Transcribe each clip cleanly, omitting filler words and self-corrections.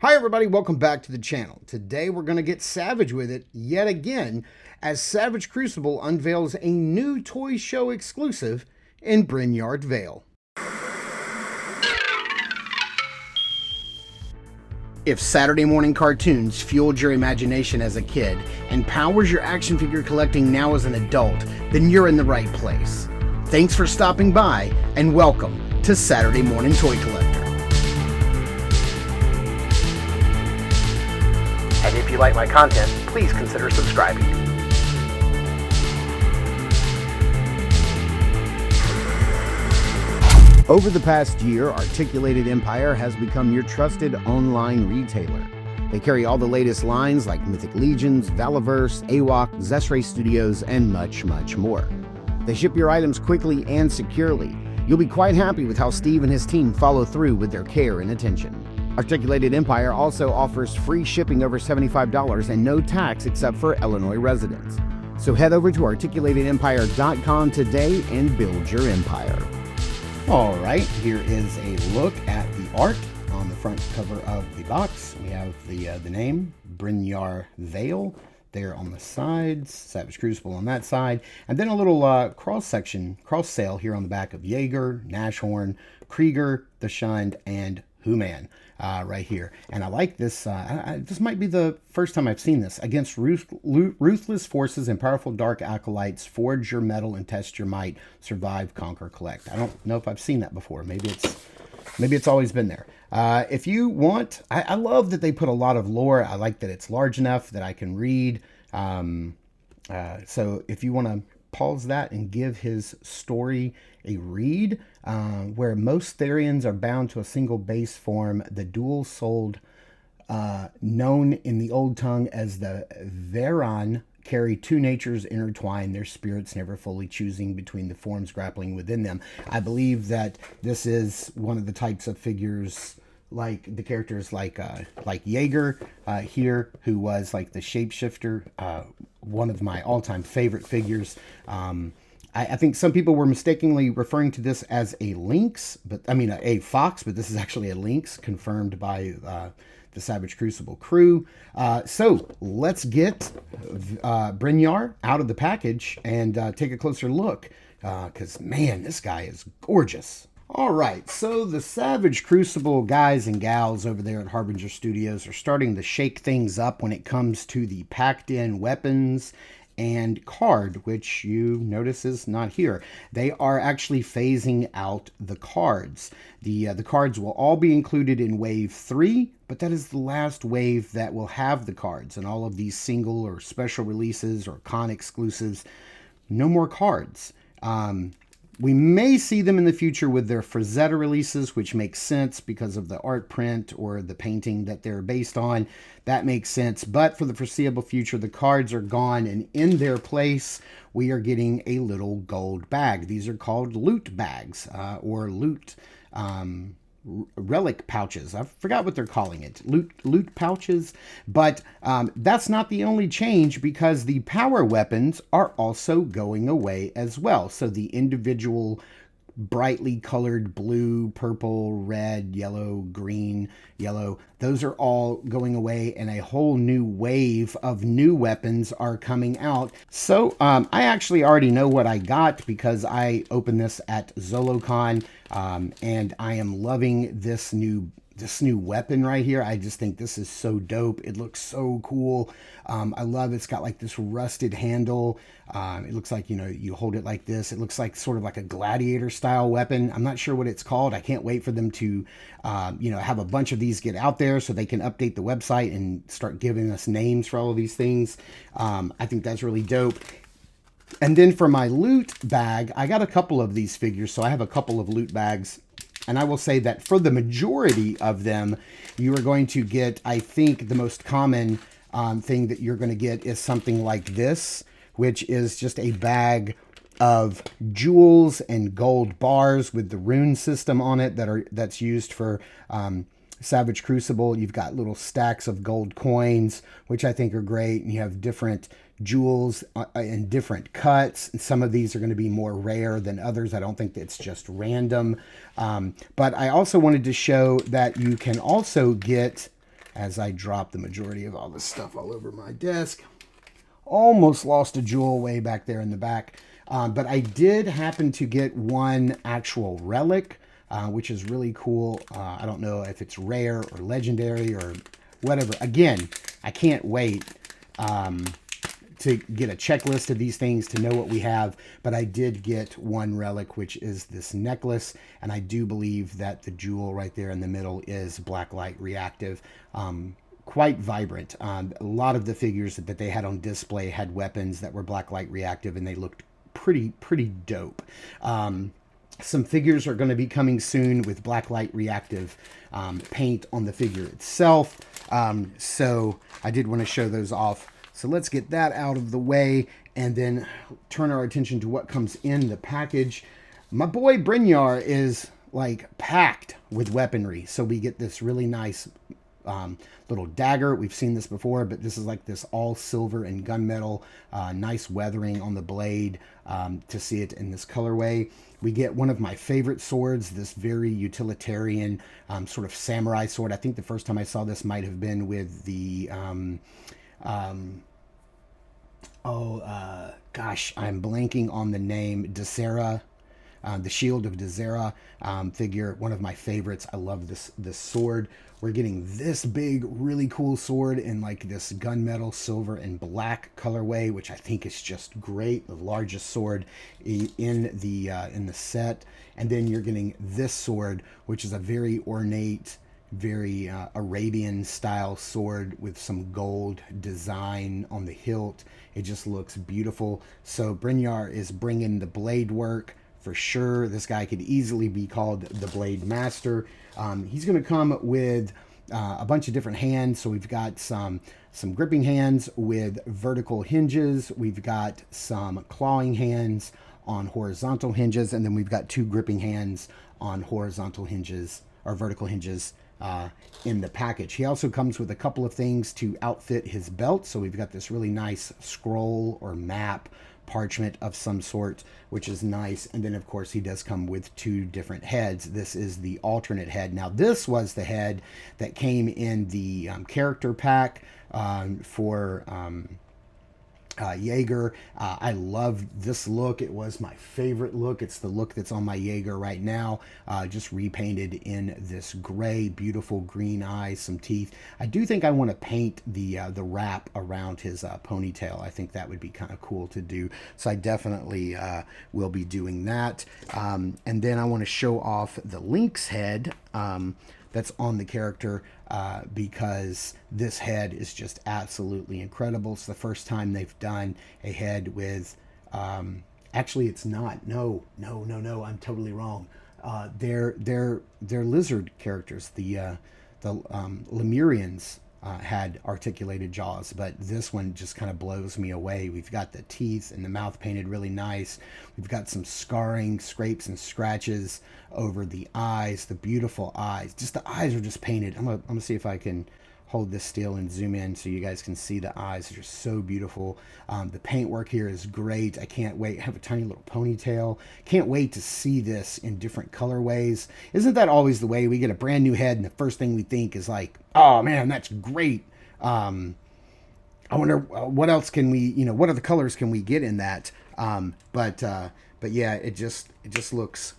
Hi everybody, welcome back to the channel. Today we're going to get savage with it yet again as Savage Crucible unveils a new toy show exclusive in Bry'nyar Vael. If Saturday morning cartoons fueled your imagination as a kid and powers your action figure collecting now as an adult, then you're in the right place. Thanks for stopping by and welcome to Saturday Morning Toy Collector. And if you like my content, please consider subscribing. Over the past year, Articulated Empire has become your trusted online retailer. They carry all the latest lines like Mythic Legions, Valiverse, AWOC, Zesray Studios, and much, much more. They ship your items quickly and securely. You'll be quite happy with how Steve and his team follow through with their care and attention. Articulated Empire also offers free shipping over $75 and no tax except for Illinois residents. So head over to articulatedempire.com today and build your empire. All right, here is a look at the art on the front cover of the box. We have the name, Bry'nyar Vael, there on the sides, Savage Crucible on that side, and then a little cross sail here on the back of Jaeger, Nashorn, Krieger, the Shunned, and Human. Right here. And I like this. This might be the first time I've seen this. Against ruthless forces and powerful dark acolytes, forge your metal and test your might. Survive, conquer, collect. I don't know if I've seen that before. Maybe it's always been there. If you want, I love that they put a lot of lore. I like that it's large enough that I can read. So if you want to pause that and give his story a read, where most Therians are bound to a single base form, the dual-souled, known in the old tongue as the Veran, carry two natures intertwined, their spirits never fully choosing between the forms grappling within them. I believe that this is one of the types of figures, like the characters like Jaeger here, who was like the shapeshifter, one of my all-time favorite figures. I think some people were mistakenly referring to this as a lynx, but I mean a fox, but this is actually a lynx, confirmed by the Savage Crucible crew. So let's get Bry'nyar out of the package and take a closer look, because man, this guy is gorgeous. All right, so the Savage Crucible guys and gals over there at Harvinger Studios are starting to shake things up when it comes to the packed-in weapons and card, which you notice is not here. They are actually phasing out the cards. The cards will all be included in Wave 3, but that is the last wave that will have the cards. And all of these single or special releases or con exclusives, no more cards. We may see them in the future with their Frazetta releases, which makes sense because of the art print or the painting that they're based on. That makes sense. But for the foreseeable future, the cards are gone, and in their place, we are getting a little gold bag. These are called loot bags or loot relic pouches. I forgot what they're calling it. Loot pouches. But that's not the only change, because the power weapons are also going away as well. So the individual brightly colored blue, purple, red, yellow, green, yellow, those are all going away, and a whole new wave of new weapons are coming out. So I actually already know what I got because I opened this at Zolocon, and I am loving this new weapon right here. I just think this is so dope. It looks so cool. I love it's got like this rusted handle. It looks like, you know, you hold it like this. It looks like sort of like a gladiator style weapon. I'm not sure what it's called. I can't wait for them to, you know, have a bunch of these get out there so they can update the website and start giving us names for all of these things. I think that's really dope. And then for my loot bag, I got a couple of these figures. So I have a couple of loot bags. And I will say that for the majority of them, you are going to get, I think the most common thing that you're going to get is something like this, which is just a bag of jewels and gold bars with the rune system on it that's used for Savage Crucible. You've got little stacks of gold coins, which I think are great. And you have different jewels in different cuts. And some of these are going to be more rare than others. I don't think that it's just random. But I also wanted to show that you can also get as I drop the majority of all this stuff all over my desk. Almost lost a jewel way back there in the back. But I did happen to get one actual relic, which is really cool. I don't know if it's rare or legendary or whatever. Again, I can't wait to get a checklist of these things to know what we have. But I did get one relic, which is this necklace. And I do believe that the jewel right there in the middle is blacklight reactive. Quite vibrant. A lot of the figures that they had on display had weapons that were blacklight reactive, and they looked pretty dope. Some figures are going to be coming soon with blacklight reactive paint on the figure itself. So I did want to show those off. So let's get that out of the way and then turn our attention to what comes in the package. My boy Bry'nyar is like packed with weaponry. So we get this really nice little dagger. We've seen this before, but this is like this all silver and gunmetal, nice weathering on the blade to see it in this colorway. We get one of my favorite swords, this very utilitarian sort of samurai sword. I think the first time I saw this might have been with the gosh, I'm blanking on the name, Desera. The Shield of Desera figure, one of my favorites. I love this sword. We're getting this big, really cool sword in like this gunmetal, silver, and black colorway, which I think is just great. The largest sword in the set. And then you're getting this sword, which is a very ornate, very Arabian style sword with some gold design on the hilt. It just looks beautiful. So Bry'nyar is bringing the blade work. For sure, this guy could easily be called the Blade Master. He's going to come with a bunch of different hands. So we've got some gripping hands with vertical hinges. We've got some clawing hands on horizontal hinges. And then we've got two gripping hands on horizontal hinges or vertical hinges in the package. He also comes with a couple of things to outfit his belt. So we've got this really nice scroll or map parchment of some sort, which is nice. And then of course he does come with two different heads. This is the alternate head. Now this was the head that came in the character pack for Jaeger. I love this look. It was my favorite look. It's the look that's on my Jaeger right now, just repainted in this gray, beautiful green eyes, some teeth. I do think I want to paint the wrap around his ponytail. I think that would be kind of cool to do. So I definitely will be doing that. And then I want to show off the Lynx head that's on the character because this head is just absolutely incredible. It's the first time they've done a head with, actually it's not, no, I'm totally wrong. They're lizard characters. The Lemurians had articulated jaws, but this one just kind of blows me away. We've got the teeth and the mouth painted really nice. We've got some scarring, scrapes, and scratches over the eyes, the beautiful eyes. Just the eyes are just painted. I'm gonna see if I can hold this still and zoom in so you guys can see the eyes. They're so beautiful. The paintwork here is great. I can't wait. I have a tiny little ponytail. Can't wait to see this in different colorways. Isn't that always the way? We get a brand new head and the first thing we think is like, oh man, that's great. I wonder what else can we, what other colors can we get in that? But yeah, it just looks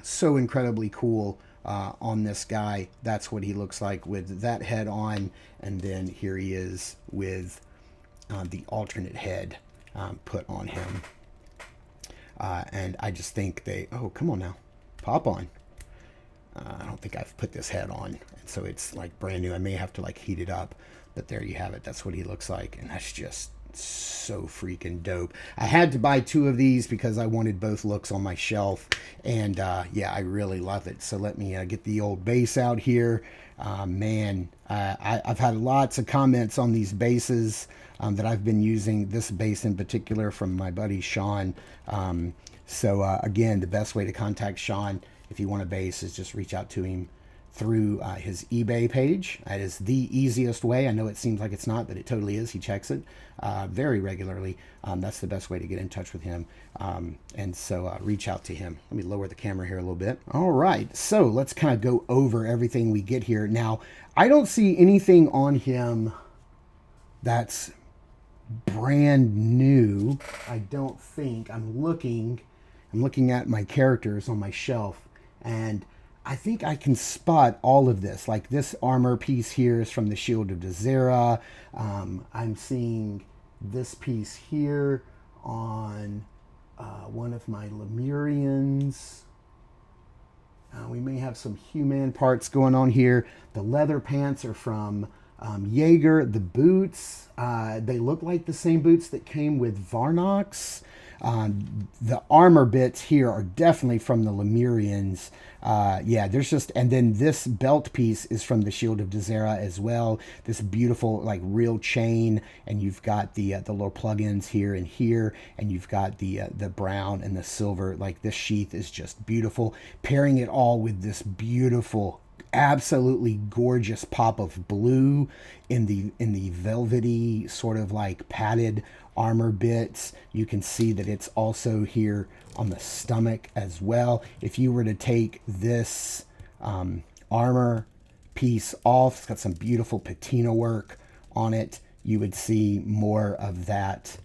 so incredibly cool. On this guy. That's what he looks like with that head on, and then here he is with the alternate head put on him. And I just think oh, come on now, pop on. I don't think I've put this head on, and so it's like brand new. I may have to like heat it up, but there you have it. That's what he looks like, and that's just so freaking dope. I had to buy two of these because I wanted both looks on my shelf, and yeah, I really love it. So let me get the old base out here. Man, I've had lots of comments on these bases that I've been using, this base in particular, from my buddy Sean. So again, the best way to contact Sean if you want a base is just reach out to him through his eBay page. That is the easiest way. I know it seems like it's not, but it totally is. He checks it very regularly. That's the best way to get in touch with him. And so reach out to him. Let me lower the camera here a little bit. All right, so let's kind of go over everything we get here. Now, I don't see anything on him that's brand new. I don't think. I'm looking at my characters on my shelf, and I think I can spot all of this. Like this armor piece here is from the Shield of Dazera. I'm seeing this piece here on one of my Lemurians. We may have some human parts going on here. The leather pants are from Jaeger. The boots, they look like the same boots that came with Varnox. The armor bits here are definitely from the Lemurians. Yeah, there's just, and then this belt piece is from the Shield of Dazera as well. This beautiful, like, real chain, and you've got the little plugins here and here, and you've got the brown and the silver. Like, this sheath is just beautiful. Pairing it all with this beautiful, absolutely gorgeous pop of blue in the velvety sort of like padded armor bits. You can see that it's also here on the stomach as well. If you were to take this armor piece off, it's got some beautiful patina work on it. You would see more of that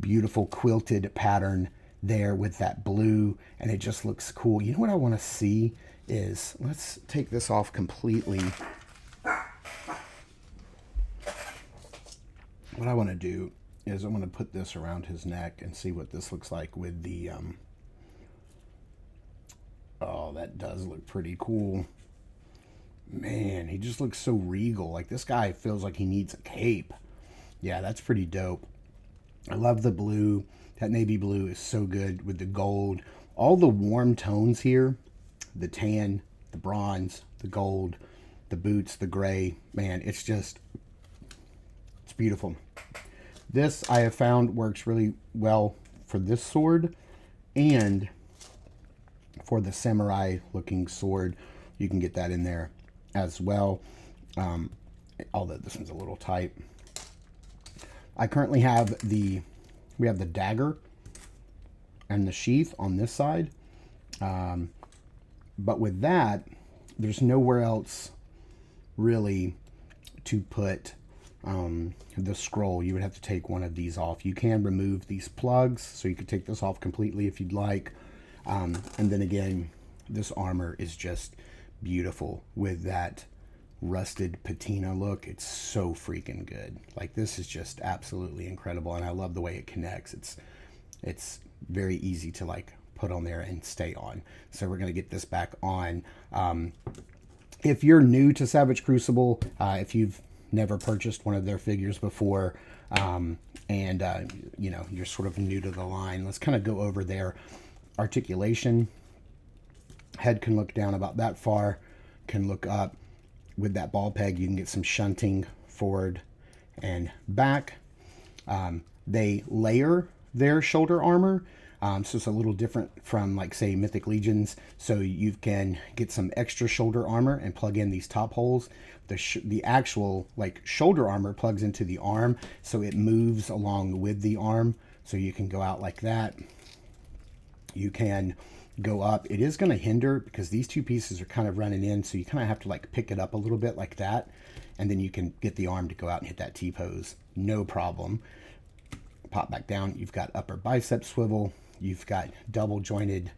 beautiful quilted pattern there with that blue, and it just looks cool. You know what I want to see is, let's take this off completely. What I want to do is I want to put this around his neck and see what this looks like with the oh, that does look pretty cool. Man, he just looks so regal. Like, this guy feels like he needs a cape. Yeah, that's pretty dope. I love the blue. That navy blue is so good with the gold. All the warm tones here, the tan, the bronze, the gold, the boots, the gray. Man, it's just, it's beautiful. This, I have found, works really well for this sword and for the samurai looking sword. You can get that in there as well. Although this one's a little tight. I currently have we have the dagger and the sheath on this side. But with that, there's nowhere else really to put the scroll. You would have to take one of these off. You can remove these plugs, so you could take this off completely if you'd like. And then again, this armor is just beautiful with that rusted patina look. It's so freaking good. Like, this is just absolutely incredible, and I love the way it connects. It's very easy to like put on there and stay on. So we're going to get this back on. If you're new to Savage Crucible, if you've never purchased one of their figures before, and you know, you're sort of new to the line, let's kind of go over their articulation. Head can look down about that far, can look up. With that ball peg, you can get some shunting forward and back. They layer their shoulder armor, so it's a little different from, like, say, Mythic Legions. So you can get some extra shoulder armor and plug in these top holes. The actual, like, shoulder armor plugs into the arm, so it moves along with the arm. So you can go out like that. You can go up. It is going to hinder because these two pieces are kind of running in, so you kind of have to like pick it up a little bit like that, and then you can get the arm to go out and hit that T-pose, no problem. Pop back down. You've got upper bicep swivel. You've got double jointed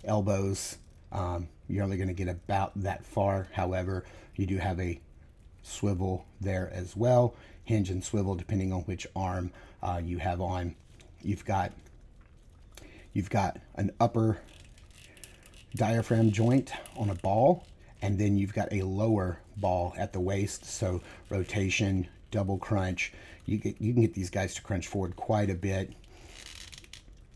elbows. You're only going to get about that far. However, you do have a swivel there as well, hinge and swivel depending on which arm you have on. You've got an upper diaphragm joint on a ball, and then you've got a lower ball at the waist. So rotation, double crunch. You can get these guys to crunch forward quite a bit.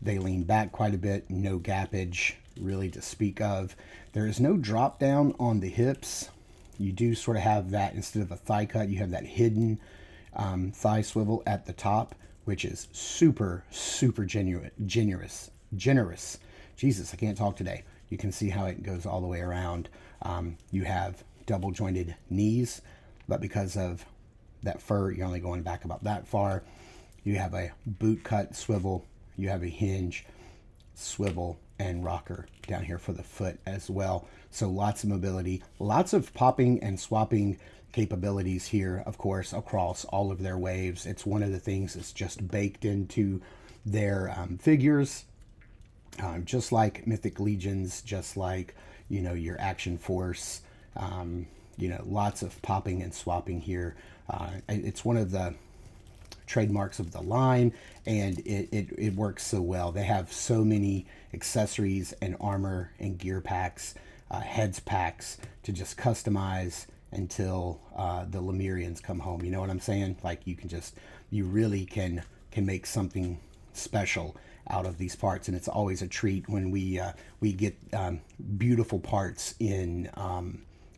They lean back quite a bit. No gappage really to speak of. There is no drop down on the hips. You do sort of have that, instead of a thigh cut, you have that hidden thigh swivel at the top, which is super, super generous. Jesus, I can't talk today. You can see how it goes all the way around. You have double jointed knees, but because of that fur, you're only going back about that far. You have a boot cut swivel. You have a hinge, swivel, and rocker down here for the foot as well. So lots of mobility, lots of popping and swapping capabilities here, of course, across all of their waves. It's one of the things that's just baked into their figures, just like Mythic Legions, just like, you know, your Action Force, you know, lots of popping and swapping here. It's one of the trademarks of the line, and it works so well. They have so many accessories and armor and gear packs, heads packs to just customize until the Lemurians come home. You know what I'm saying? Like, you really can make something special out of these parts, and it's always a treat when we get beautiful parts in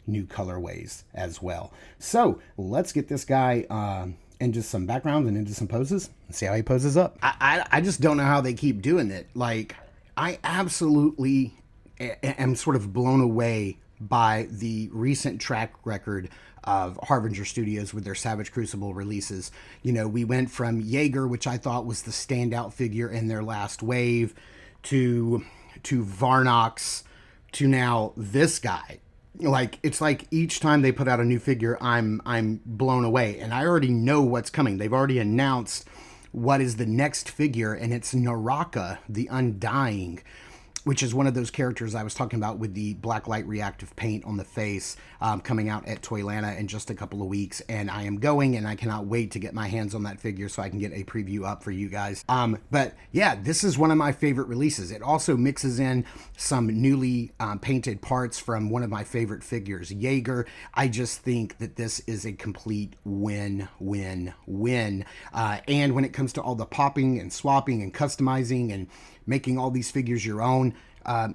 new colorways as well. So let's get this guy into some backgrounds and into some poses and see how he poses up. I just don't know how they keep doing it. Like, I absolutely am sort of blown away by the recent track record of Harvinger Studios with their Savage Crucible releases. You know, we went from Jaeger, which I thought was the standout figure in their last wave, to Varnox, to now this guy. Like, it's like each time they put out a new figure, I'm blown away, and I already know what's coming. They've already announced what is the next figure, and it's Naraka, the Undying, which is one of those characters I was talking about with the black light reactive paint on the face, coming out at Toylanta in just a couple of weeks. And I am going, and I cannot wait to get my hands on that figure so I can get a preview up for you guys. But yeah, this is one of my favorite releases. It also mixes in some newly painted parts from one of my favorite figures, Jaeger. I just think that this is a complete win, win, win. And when it comes to all the popping and swapping and customizing and making all these figures your own,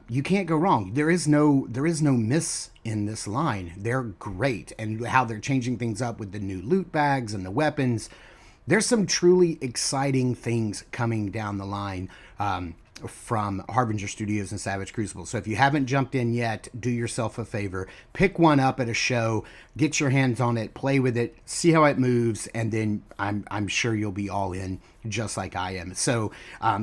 you can't go wrong. There is no miss in this line. They're great, and how they're changing things up with the new loot bags and the weapons. There's some truly exciting things coming down the line from Harvinger Studios and Savage Crucible. So if you haven't jumped in yet, do yourself a favor. Pick one up at a show, get your hands on it, play with it, see how it moves, and then I'm sure you'll be all in, just like I am. So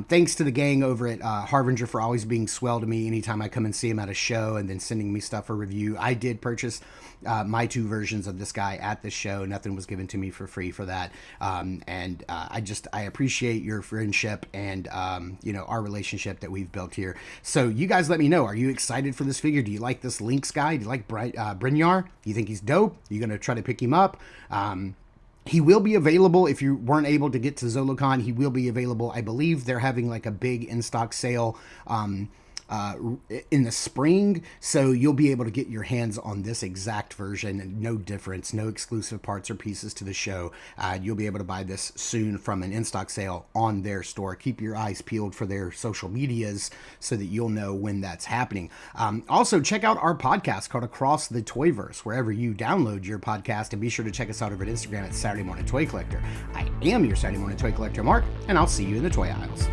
thanks to the gang over at Harvinger for always being swell to me anytime I come and see them at a show and then sending me stuff for review. I did purchase my 2 versions of this guy at the show. Nothing was given to me for free for that. I appreciate your friendship and you know, our relationship that we've built here. So you guys let me know, are you excited for this figure? Do you like this Lynx guy? Do you like Bry'nyar? Do you think he's dope? Are you gonna try to pick him up? He will be available if you weren't able to get to Zolocon. He will be available. I believe they're having like a big in-stock sale in the spring, so you'll be able to get your hands on this exact version, and no difference, no exclusive parts or pieces to the show. You'll be able to buy this soon from an in-stock sale on their store. Keep your eyes peeled for their social medias so that you'll know when that's happening. Also, check out our podcast called Across the Toyverse, wherever you download your podcast, and be sure to check us out over at Instagram at Saturday Morning Toy Collector. I am your Saturday Morning Toy Collector, Mark, and I'll see you in the toy aisles.